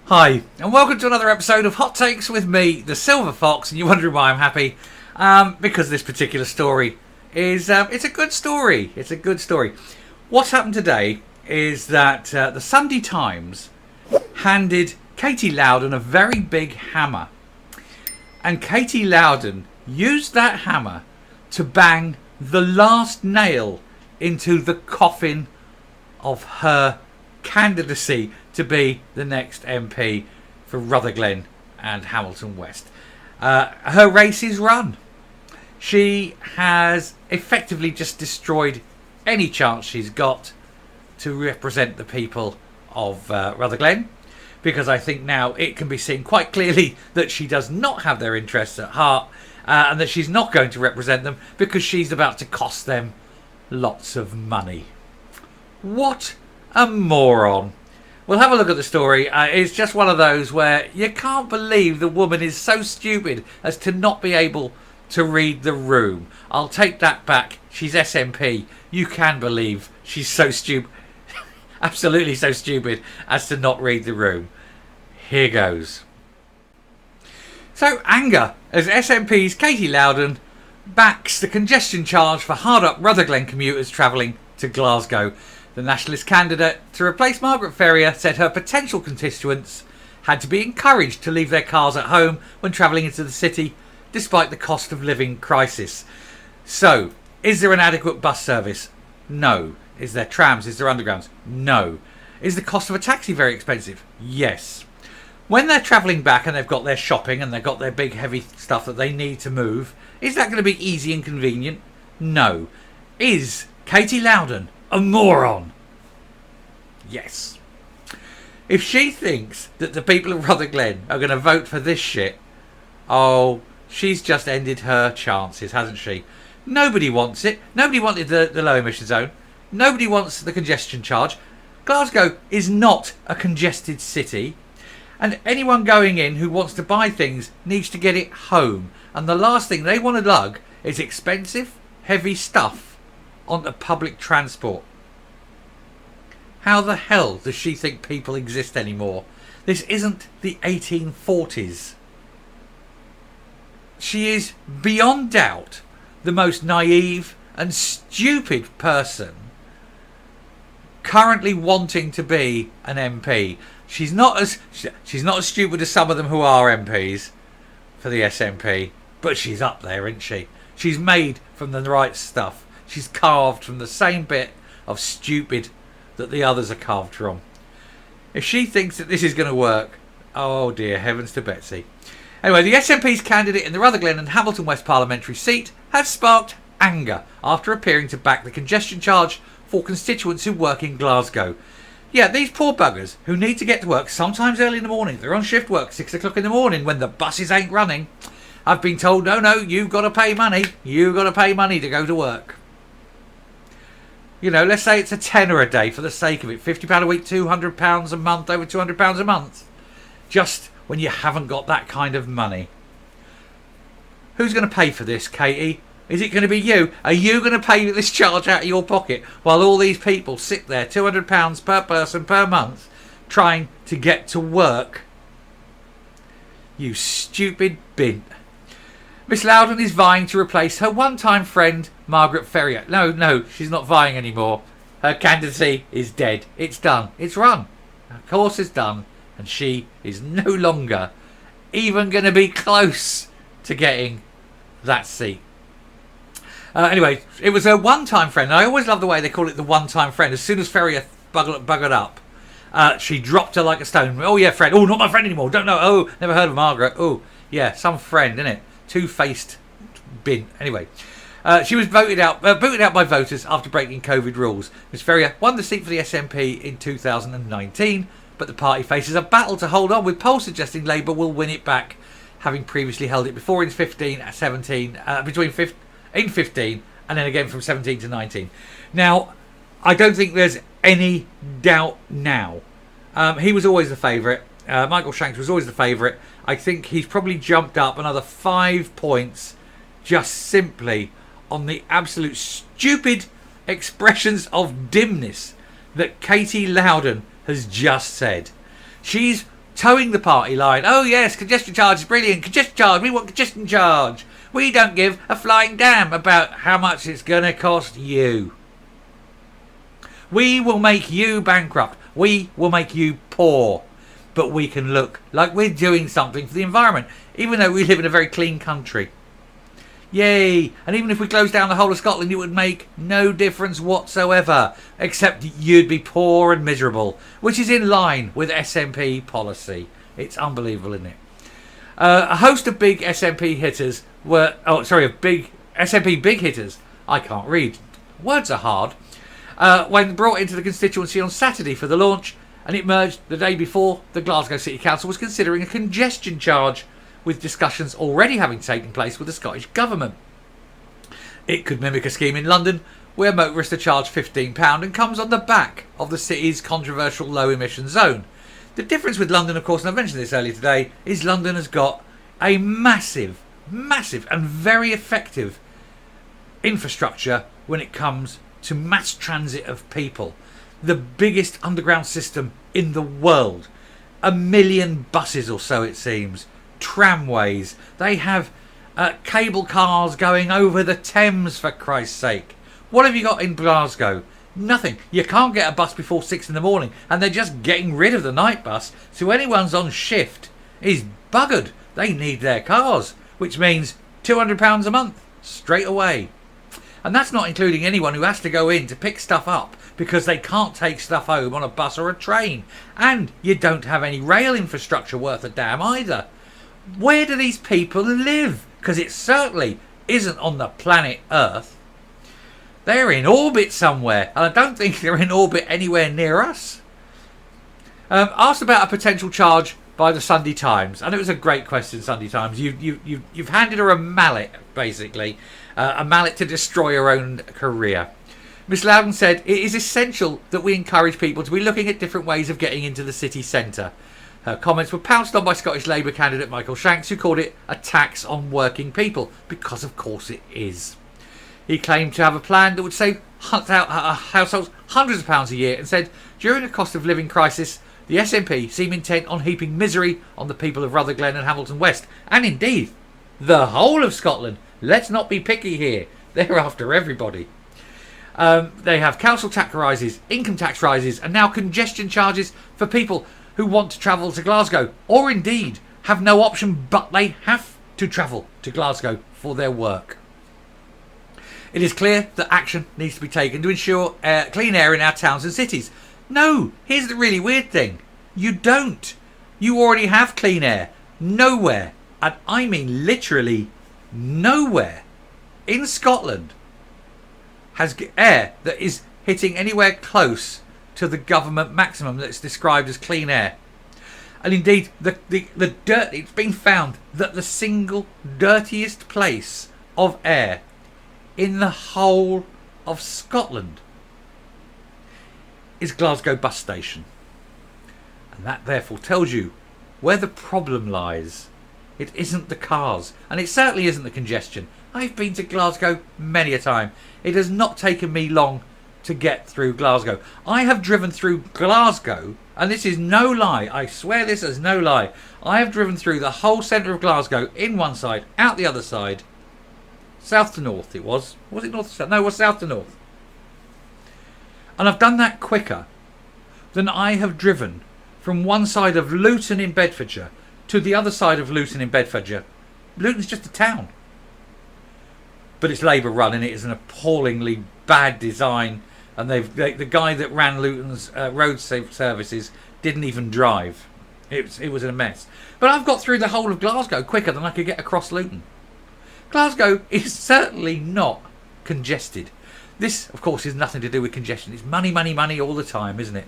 Hi, and welcome to another episode of Hot Takes with me, the Silver Fox, and you're wondering why I'm happy. Because this particular story is, it's a good story. It's a good story. What's happened today is that the Sunday Times handed Katy Loudon a very big hammer. And Katy Loudon used that hammer to bang the last nail into the coffin of her candidacy to be the next MP for Rutherglen and Hamilton West. Her race is run. She has effectively just destroyed any chance she's got to represent the people of Rutherglen, because I think now it can be seen quite clearly that she does not have their interests at heart, and that she's not going to represent them because she's about to cost them lots of money. What a moron. We'll have a look at the story. It's just one of those where you can't believe the woman is so stupid as to not be able to read the room. I'll take that back. She's SNP. You can believe she's so stupid. Absolutely so stupid as to not read the room. Here goes. So, anger as SNP's Katy Loudon backs the congestion charge for hard-up Rutherglen commuters travelling to Glasgow. The Nationalist candidate to replace Margaret Ferrier said her potential constituents had to be encouraged to leave their cars at home when travelling into the city, despite the cost of living crisis. So, is there an adequate bus service? No. Is there trams? Is there undergrounds? No. Is the cost of a taxi very expensive? Yes. When they're travelling back and they've got their shopping and they've got their big heavy stuff that they need to move, is that going to be easy and convenient? No. Is Katy Loudon a moron? Yes. If she thinks that the people of Rutherglen are going to vote for this shit, oh, she's just ended her chances, hasn't she? Nobody wants it. Nobody wanted the low emission zone. Nobody wants the congestion charge. Glasgow is not a congested city. And anyone going in who wants to buy things needs to get it home. And the last thing they want to lug is expensive, heavy stuff onto public transport. How the hell does she think people exist anymore? This isn't the 1840s. She is beyond doubt the most naive and stupid person currently wanting to be an MP. She's not as stupid as some of them who are MPs for the SNP, but she's up there, isn't she? She's made from the right stuff. She's carved from the same bit of stupid that the others are carved from. If she thinks that this is going to work, oh dear heavens to Betsy. Anyway, the SNP's candidate in the Rutherglen and Hamilton West parliamentary seat has sparked anger after appearing to back the congestion charge for constituents who work in Glasgow. Yeah, these poor buggers who need to get to work sometimes early in the morning. They're on shift work 6 o'clock in the morning when the buses ain't running. I've been told, no, you've got to pay money. You've got to pay money to go to work. You know, let's say it's a tenner a day for the sake of it. £50 a week, £200 a month, over £200 a month. Just when you haven't got that kind of money. Who's going to pay for this, Katy? Is it going to be you? Are you going to pay this charge out of your pocket while all these people sit there, £200 per person per month, trying to get to work? You stupid bint. Miss Loudon is vying to replace her one-time friend, Margaret Ferrier. No, she's not vying anymore. Her candidacy is dead. It's done. It's run. Her course is done. And she is no longer even going to be close to getting that seat. Anyway, it was her one-time friend. And I always love the way they call it the one-time friend. As soon as Ferrier buggered up, she dropped her like a stone. Oh, yeah, friend. Oh, not my friend anymore. Don't know. Oh, never heard of Margaret. Oh, yeah, some friend, innit? Two-faced bin. Anyway, she was booted out by voters after breaking COVID rules. Ms Ferrier won the seat for the SNP in 2019, but the party faces a battle to hold on, with polls suggesting Labour will win it back, having previously held it before in 15 and then again from 17 to 19. Now, I don't think there's any doubt now. He was always the favourite. Michael Shanks was always the favourite. I think he's probably jumped up another 5 points just simply on the absolute stupid expressions of dimness that Katy Loudon has just said. She's towing the party line. Oh yes, congestion charge is brilliant. Congestion charge, we want congestion charge. We don't give a flying damn about how much it's going to cost you. We will make you bankrupt. We will make you poor. But we can look like we're doing something for the environment, even though we live in a very clean country. Yay! And even if we closed down the whole of Scotland, it would make no difference whatsoever, except you'd be poor and miserable, which is in line with SNP policy. It's unbelievable, isn't it? A host of big SNP hitters big SNP big hitters. I can't read. Words are hard. When brought into the constituency on Saturday for the launch, and it emerged the day before the Glasgow City Council was considering a congestion charge, with discussions already having taken place with the Scottish Government. It could mimic a scheme in London where motorists are charged £15 and comes on the back of the city's controversial low emission zone. The difference with London, of course, and I mentioned this earlier today, is London has got a massive and very effective infrastructure when it comes to mass transit of people. The biggest underground system in the world. 1 million buses or so, it seems. Tramways. They have cable cars going over the Thames, for Christ's sake. What have you got in Glasgow? Nothing. You can't get a bus before 6 in the morning, and they're just getting rid of the night bus, so anyone's on shift is buggered. They need their cars, which means £200 a month straight away. And that's not including anyone who has to go in to pick stuff up because they can't take stuff home on a bus or a train. And you don't have any rail infrastructure worth a damn either. Where do these people live? Because it certainly isn't on the planet Earth. They're in orbit somewhere, and I don't think they're in orbit anywhere near us. Asked about a potential charge by the Sunday Times, and it was a great question, Sunday Times. You've handed her a mallet, basically, a mallet to destroy her own career. Miss Loudon said, it is essential that we encourage people to be looking at different ways of getting into the city centre. Her comments were pounced on by Scottish Labour candidate Michael Shanks, who called it a tax on working people, because of course it is. He claimed to have a plan that would save households hundreds of pounds a year, and said, during a cost of living crisis, the SNP seem intent on heaping misery on the people of Rutherglen and Hamilton West, and indeed, the whole of Scotland. Let's not be picky here. They're after everybody. They have council tax rises, income tax rises, and now congestion charges for people who want to travel to Glasgow, or indeed have no option but they have to travel to Glasgow for their work. It is clear that action needs to be taken to ensure clean air in our towns and cities. No, here's the really weird thing. You don't. You already have clean air. Nowhere, and I mean literally nowhere, in Scotland has air that is hitting anywhere close to the government maximum that's described as clean air. And indeed, the dirt, it's been found that the single dirtiest place of air in the whole of Scotland is Glasgow bus station. And that therefore tells you where the problem lies. It isn't the cars, and it certainly isn't the congestion. I've been to Glasgow many a time. It has not taken me long to get through Glasgow. I have driven through Glasgow, and this is no lie. I swear this is no lie. I have driven through the whole centre of Glasgow, in one side, out the other side. South to north it was. Was it north to south? No, it was south to north. And I've done that quicker than I have driven from one side of Luton in Bedfordshire to the other side of Luton in Bedfordshire. Luton's just a town. But it's Labour run, and it is an appallingly bad design. And the guy that ran Luton's road services didn't even drive. It was a mess. But I've got through the whole of Glasgow quicker than I could get across Luton. Glasgow is certainly not congested. This, of course, is nothing to do with congestion. It's money, money, money all the time, isn't it?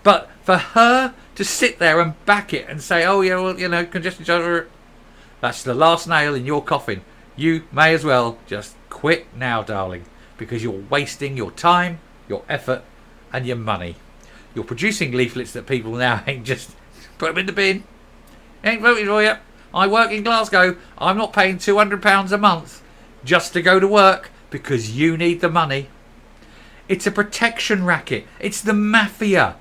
But for her to sit there and back it and say, oh, yeah, well, you know, congestion, that's the last nail in your coffin. You may as well just quit now, darling, because you're wasting your time, your effort, and your money. You're producing leaflets that people now ain't just put them in the bin. Ain't voted for you. I work in Glasgow. I'm not paying £200 a month just to go to work because you need the money. It's a protection racket. It's the mafia.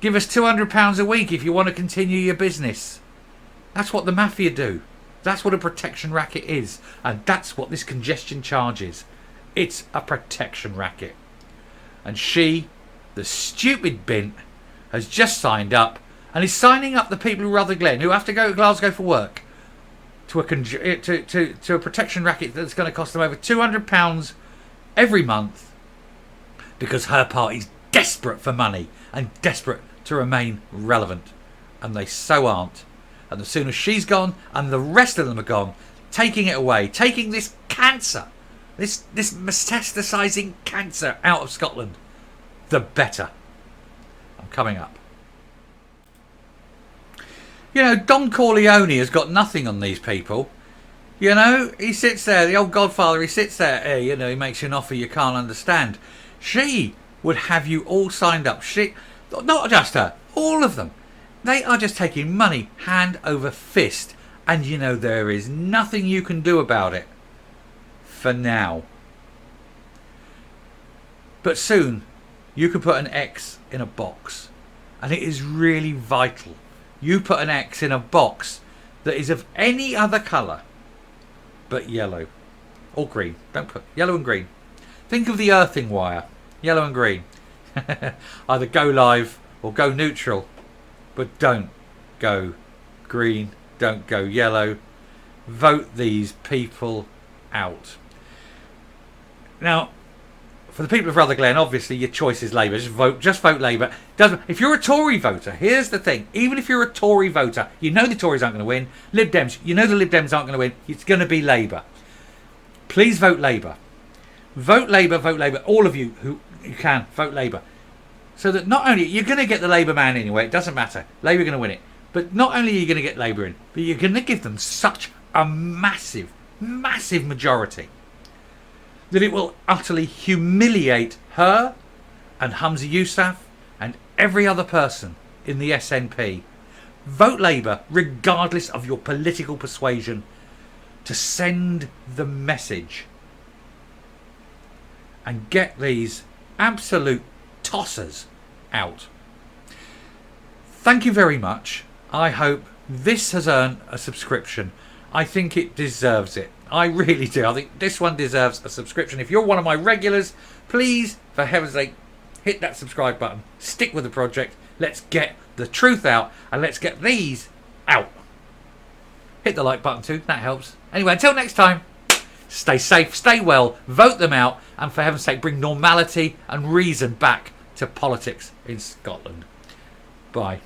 Give us £200 a week if you want to continue your business. That's what the mafia do. That's what a protection racket is. And that's what this congestion charge is. It's a protection racket. And she, the stupid bint, has just signed up and is signing up the people of Rutherglen who have to go to Glasgow for work to a protection racket that's going to cost them over £200 every month, because her party's desperate for money and desperate to remain relevant. And they so aren't. And the sooner she's gone and the rest of them are gone, taking it away, taking this cancer, this metastasizing cancer out of Scotland, the better. I'm coming up. You know, Don Corleone has got nothing on these people. You know, he sits there, the old Godfather, he sits there, you know, he makes you an offer you can't understand. She would have you all signed up. She, not just her, all of them. They are just taking money hand over fist. And you know, there is nothing you can do about it. For now. But soon, you can put an X in a box. And it is really vital. You put an X in a box that is of any other colour but yellow or green. Don't put yellow and green. Think of the earthing wire. Yellow and green. Either go live or go neutral. But don't go green. Don't go yellow. Vote these people out. Now, for the people of Rutherglen, obviously your choice is Labour. Just vote Labour. If you're a Tory voter, here's the thing. Even if you're a Tory voter, you know the Tories aren't going to win. Lib Dems, you know the Lib Dems aren't going to win. It's going to be Labour. Please vote Labour. Vote Labour, vote Labour. All of you who can, vote Labour. So that not only, you're going to get the Labour man anyway, it doesn't matter. Labour are going to win it. But not only are you going to get Labour in, but you're going to give them such a massive, massive majority that it will utterly humiliate her and Humza Yousaf and every other person in the SNP. Vote Labour, regardless of your political persuasion, to send the message and get these absolute tossers out. Thank you very much. I hope this has earned a subscription. I think it deserves it. I really do. I think this one deserves a subscription. If you're one of my regulars, please, for heaven's sake, hit that subscribe button. Stick with the project. Let's get the truth out and let's get these out. Hit the like button too. That helps. Anyway, until next time, stay safe, stay well, vote them out, and for heaven's sake, bring normality and reason back to politics in Scotland. Bye.